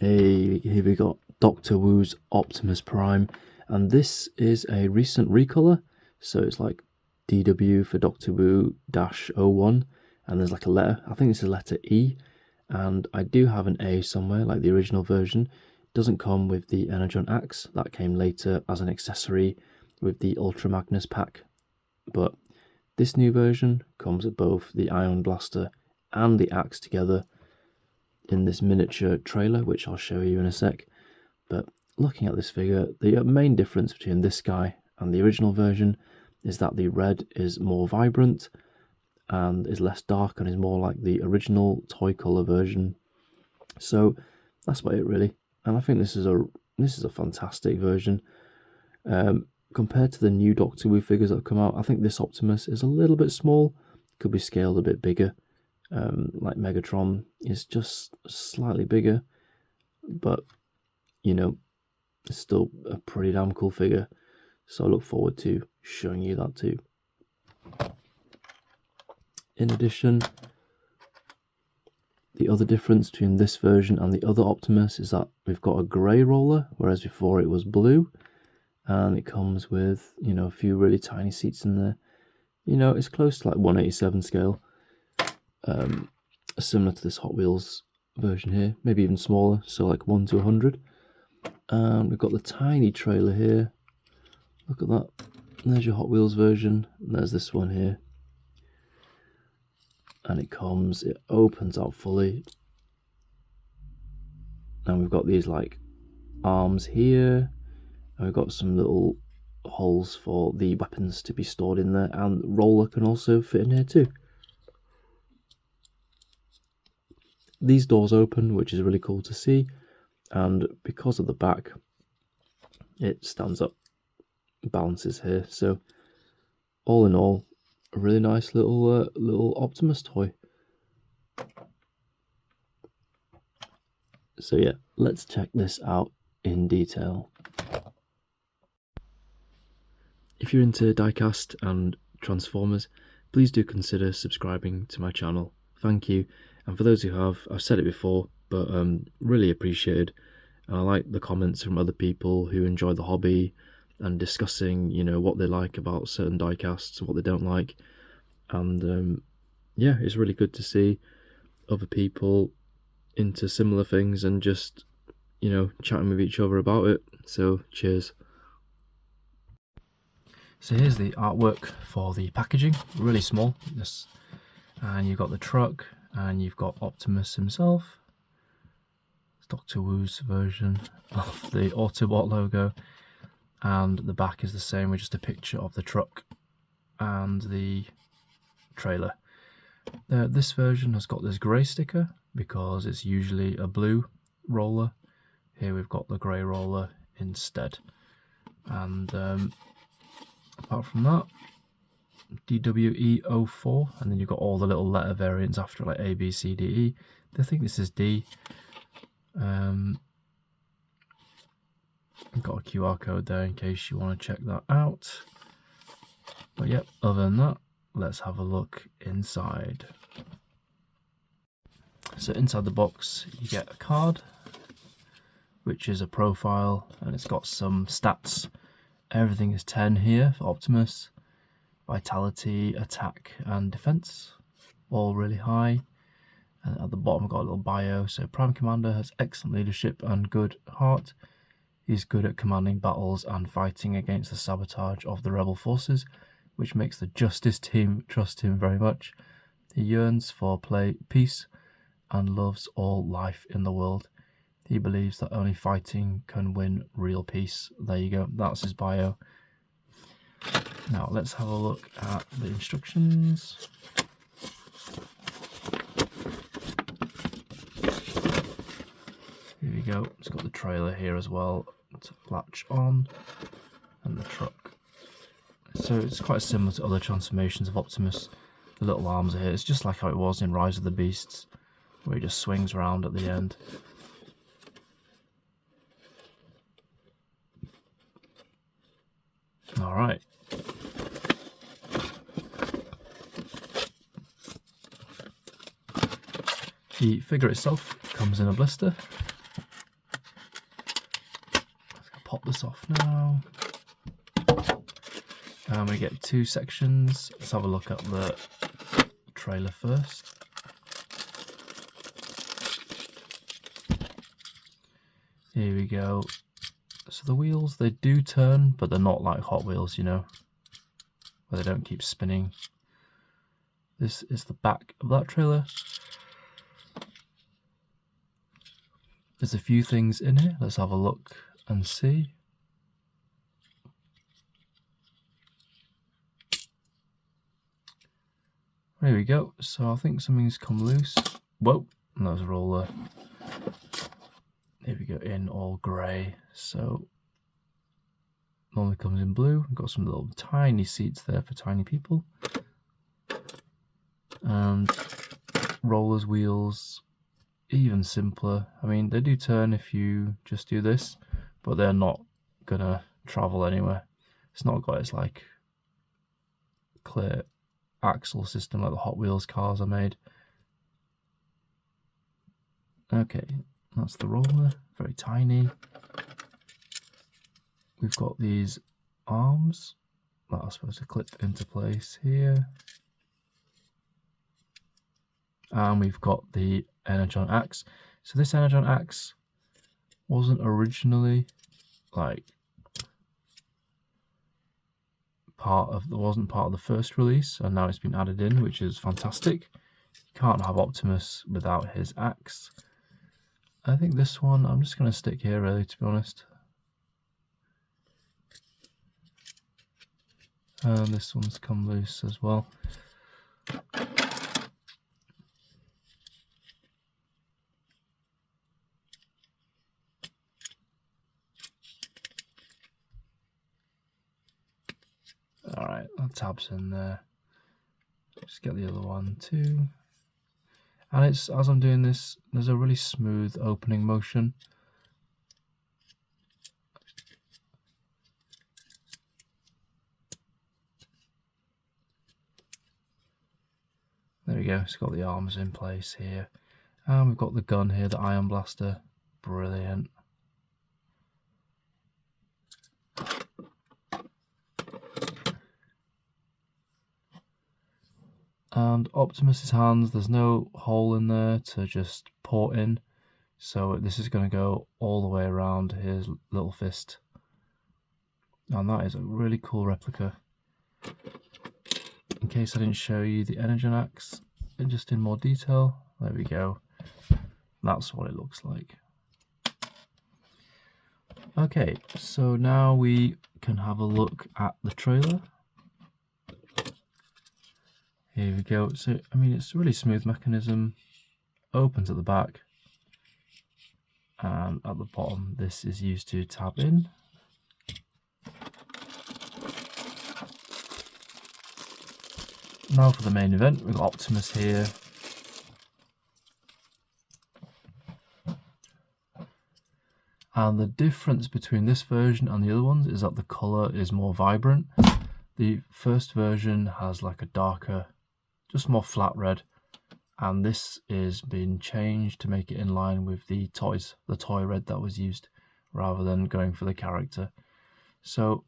Hey, here we got Doctor Wu's Optimus Prime, and this is a recent recolor, so it's like DW for Doctor Wu -01, and there's like a letter, I think it's a letter E, and I do have an A somewhere, like the original version. It doesn't come with the energon axe, that came later as an accessory with the Ultra Magnus pack, but this new version comes with both the Ion Blaster and the axe together in this miniature trailer, which I'll show you in a sec. But looking at this figure, the main difference between this guy and the original version is that the red is more vibrant and is less dark and is more like the original toy color version. So that's about it really, and I think this is a fantastic version. Compared to the new Doctor Who figures that have come out, I think this Optimus is a little bit small, could be scaled a bit bigger. Like Megatron is just slightly bigger, but you know, it's still a pretty damn cool figure, so I look forward to showing you that too. In addition, the other difference between this version and the other Optimus is that we've got a grey roller, whereas before it was blue, and it comes with, you know, a few really tiny seats in there. You know, it's close to like 1/87 scale. Similar to this Hot Wheels version here, maybe even smaller, so like 1 to 100. And we've got the tiny trailer here. Look at that. And there's your Hot Wheels version, and there's this one here. And it opens out fully. And we've got these like arms here, and we've got some little holes for the weapons to be stored in there, and the roller can also fit in here too. These doors open, which is really cool to see, and because of the back, it stands up, balances here. So, all in all, a really nice little Optimus toy. So yeah, let's check this out in detail. If you're into diecast and Transformers, please do consider subscribing to my channel. Thank you. And for those who have, I've said it before, but really appreciated. And I like the comments from other people who enjoy the hobby and discussing, you know, what they like about certain diecasts, what they don't like. And yeah, it's really good to see other people into similar things and just, you know, chatting with each other about it. So cheers. So here's the artwork for the packaging, really small. And you've got the truck, and you've got Optimus himself. It's Doctor Wu's version of the Autobot logo, and the back is the same with just a picture of the truck and the trailer. This version has got this grey sticker because it's usually a blue roller. Here we've got the grey roller instead. And apart from that, DW-E04, and then you've got all the little letter variants after, like A, B, C, D, E. I think this is D. I've got a QR code there in case you want to check that out. But yep, other than that, let's have a look inside. So inside the box you get a card, which is a profile, and it's got some stats. Everything is 10 here for Optimus. Vitality, attack and defense, all really high. And at the bottom I've got a little bio. So Prime Commander has excellent leadership and good heart. He's good at commanding battles and fighting against the sabotage of the rebel forces, which makes the Justice team trust him very much. He yearns for peace and loves all life in the world. He believes that only fighting can win real peace. There you go, that's his bio. Now let's have a look at the instructions. Here we go, it's got the trailer here as well to latch on, and the truck. So it's quite similar to other transformations of Optimus. The little arms are here, it's just like how it was in Rise of the Beasts, where he just swings around at the end. Alright. The figure itself comes in a blister, pop this off now. And we get two sections. Let's have a look at the trailer first. Here we go. So the wheels, they do turn, but they're not like Hot Wheels, you know, where they don't keep spinning. This is the back of that trailer. There's a few things in here. Let's have a look and see. There we go. So I think something's come loose. Whoa, and that was a roller. Here we go, in all grey. So normally comes in blue. We've got some little tiny seats there for tiny people. And rollers, wheels, even simpler. I mean, they do turn if you just do this, but they're not gonna travel anywhere. It's not got its like clear axle system like the Hot Wheels cars are made. Okay, that's the roller, very tiny. We've got these arms that are supposed to clip into place here. And we've got the energon axe. So this energon axe wasn't originally like wasn't part of the first release, and now it's been added in, which is fantastic. You can't have Optimus without his axe. I think this one, I'm just going to stick here really, to be honest. And this one's come loose as well. Alright, that tab's in there. Just get the other one too. And it's, as I'm doing this, there's a really smooth opening motion. There we go, it's got the arms in place here. And we've got the gun here, the ion blaster. Brilliant. And Optimus's hands, there's no hole in there to just port in. So this is going to go all the way around his little fist. And that is a really cool replica. In case I didn't show you the energon axe just in more detail, there we go. That's what it looks like. Okay, so now we can have a look at the trailer. Here we go. So, I mean, it's a really smooth mechanism. Opens at the back. And at the bottom, this is used to tab in. Now for the main event, we've got Optimus here. And the difference between this version and the other ones is that the colour is more vibrant. The first version has like a darker, just more flat red, and this is being changed to make it in line with the toys, the toy red that was used, rather than going for the character. So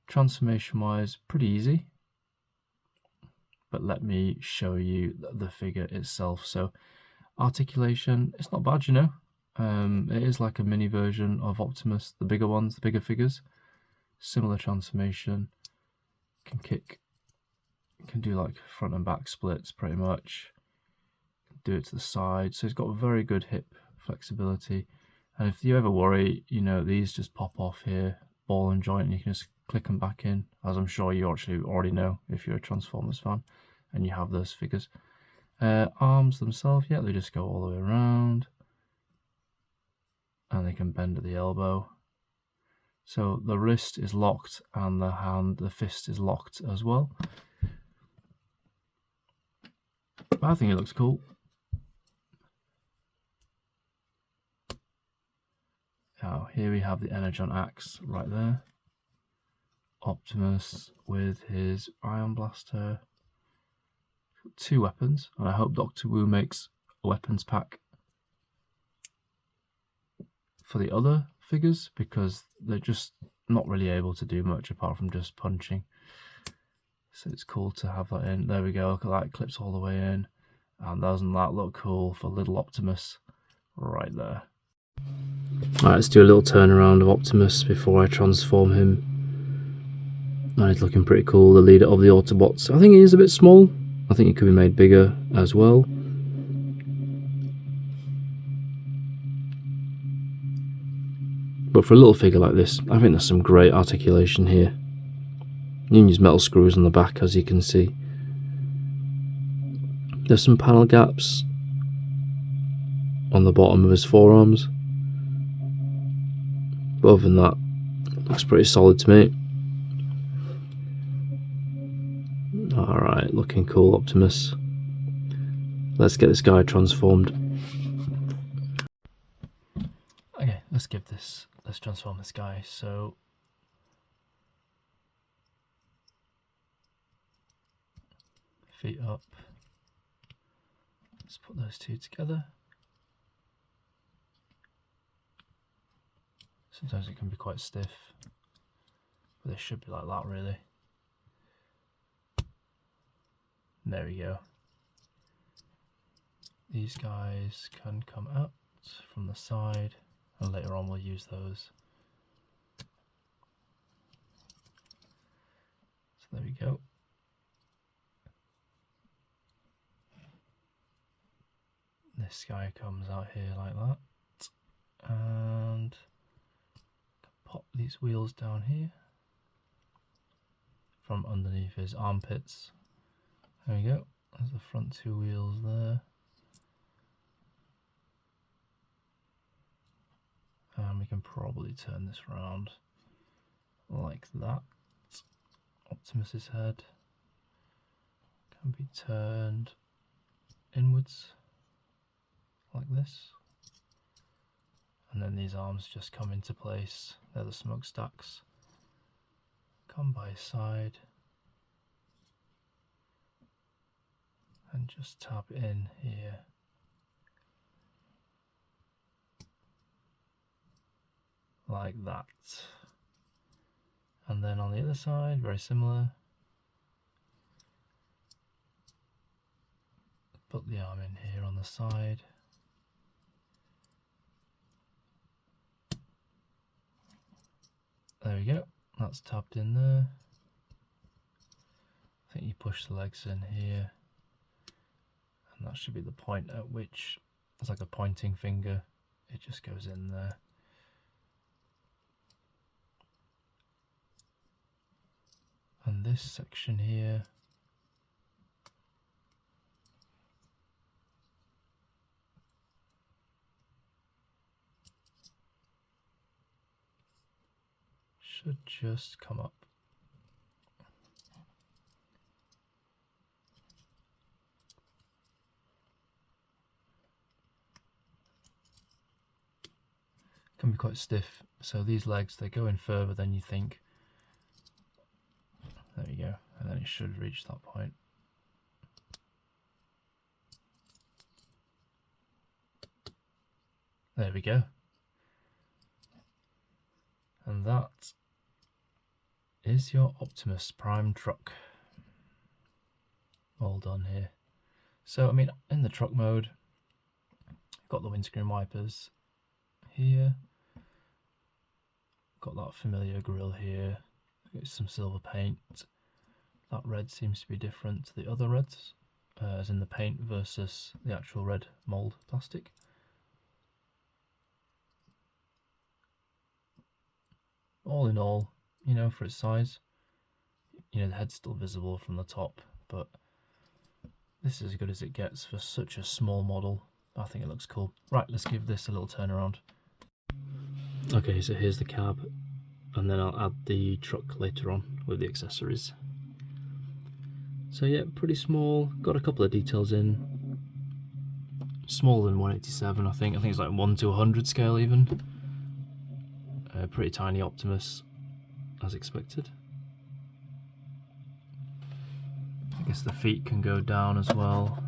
transformation wise, pretty easy, but let me show you the figure itself. So articulation, it's not bad, you know. It is like a mini version of Optimus, the bigger ones, the bigger figures. Similar transformation, can kick, can do like front and back splits pretty much, do it to the side, so it's got very good hip flexibility. And if you ever worry, you know, these just pop off here, ball and joint, and you can just click them back in, as I'm sure you actually already know if you're a Transformers fan and you have those figures. Arms themselves, yeah, they just go all the way around, and they can bend at the elbow. So the wrist is locked and the fist is locked as well. I think it looks cool. Now here we have the energon axe right there. Optimus with his ion blaster. Two weapons, and I hope Dr. Wu makes a weapons pack for the other figures because they're just not really able to do much apart from just punching. So it's cool to have that in. There we go, look at that, it clips all the way in. And doesn't that look cool for little Optimus right there? Alright, let's do a little turnaround of Optimus before I transform him. And he's looking pretty cool, the leader of the Autobots. I think he is a bit small. I think he could be made bigger as well. But for a little figure like this, I think there's some great articulation here. You can use metal screws on the back, as you can see. There's some panel gaps on the bottom of his forearms. But other than that, looks pretty solid to me. Alright, looking cool, Optimus. Let's get this guy transformed. Okay, let's transform this guy. So feet up. Let's put those two together. Sometimes it can be quite stiff, but they should be like that really. There we go. These guys can come out from the side, and later on we'll use those. So there we go. This guy comes out here like that, and pop these wheels down here from underneath his armpits. There we go, there's the front two wheels there. And we can probably turn this around like that. Optimus's head can be turned inwards like this. And then these arms just come into place. They're the smokestacks. Come by his side. And just tap in here. Like that. And then on the other side, very similar. Put the arm in here on the side. There we go, that's tapped in there. I think you push the legs in here. And that should be the point at which it's like a pointing finger. It just goes in there. And this section here should just come up. Can be quite stiff, so these legs, they go in further than you think. There you go, and then it should reach that point. There we go. And that is your Optimus Prime truck. All done here. So, I mean, in the truck mode, got the windscreen wipers here. Got that familiar grille here. Got some silver paint. That red seems to be different to the other reds, as in the paint versus the actual red mould plastic. All in all, you know, for its size, you know, the head's still visible from the top, but this is as good as it gets for such a small model. I think it looks cool. Right, let's give this a little turn around. Okay, so here's the cab, and then I'll add the truck later on with the accessories. So yeah, pretty small, got a couple of details in. Smaller than 187, I think it's like 1 to 100 scale even. Pretty tiny Optimus, as expected. I guess the feet can go down as well.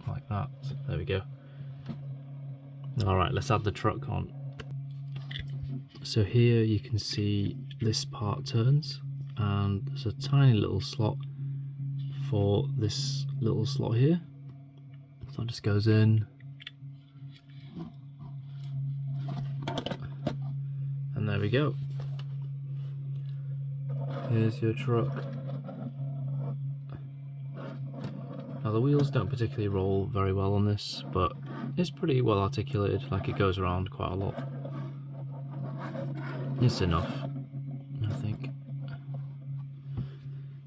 Like that, there we go. Alright, let's add the truck on. So here you can see this part turns, and there's a tiny little slot for this little slot here. So that just goes in, and there we go. Here's your truck. Now the wheels don't particularly roll very well on this, but it's pretty well articulated, like it goes around quite a lot. It's enough, I think.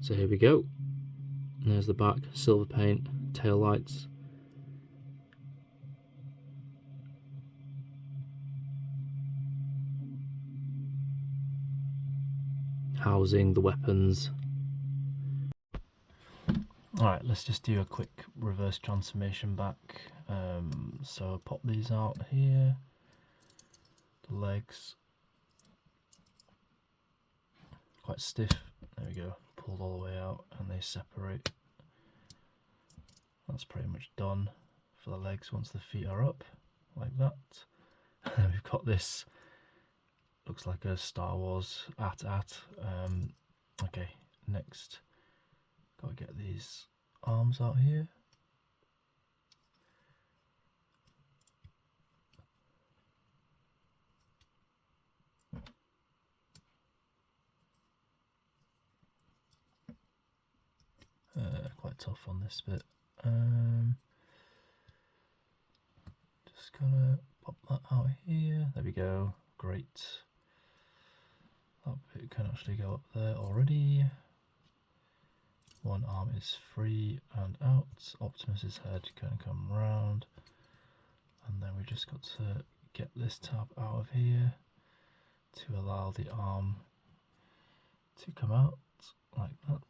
So here we go. There's the back, silver paint, tail lights. Housing the weapons. Alright, let's just do a quick reverse transformation back. So pop these out here. The legs. Quite stiff. There we go. Pulled all the way out and they separate. That's pretty much done for the legs once the feet are up, like that. And we've got this, looks like a Star Wars at. Okay, next, gotta get these arms out here. Quite tough on this bit. Just gonna pop that out here. There we go. Great. That bit can actually go up there already. One arm is free and out. Optimus's head can come round, and then we just got to get this tab out of here to allow the arm to come out like that.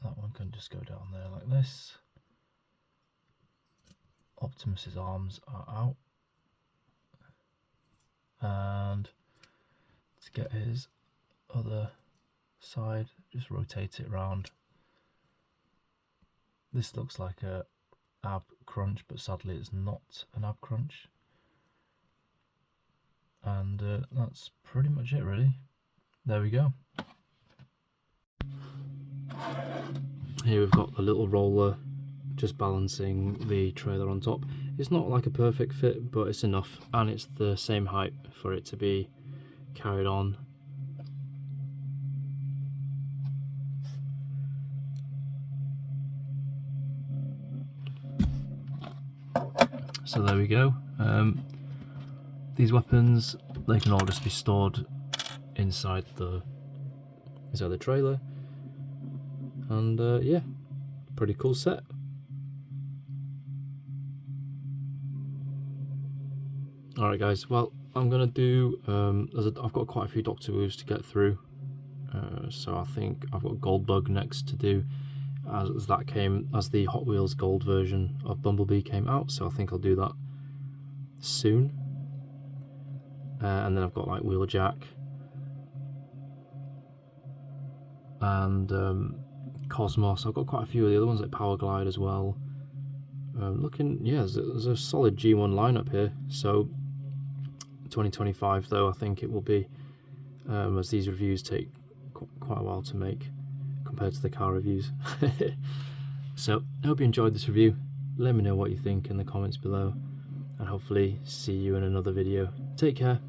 That one can just go down there like this. Optimus's arms are out. And to get his other side, just rotate it round. This looks like a ab crunch, but sadly it's not an ab crunch. And that's pretty much it really. There we go. Here we've got the little roller just balancing the trailer on top. It's not like a perfect fit, but it's enough, and it's the same height for it to be carried on. So there we go. These weapons, they can all just be stored inside the trailer. And yeah, pretty cool set. Alright guys, well I'm gonna do, I've got quite a few Doctor Woos to get through, so I think I've got Goldbug next to do, as the Hot Wheels Gold version of Bumblebee came out, so I think I'll do that soon. And then I've got like Wheeljack and Cosmos. I've got quite a few of the other ones like Power Glide as well. Yeah, there's a solid G1 lineup here. So 2025 though, I think it will be, as these reviews take quite a while to make compared to the car reviews. So I hope you enjoyed this review. Let me know what you think in the comments below, and hopefully see you in another video. Take care.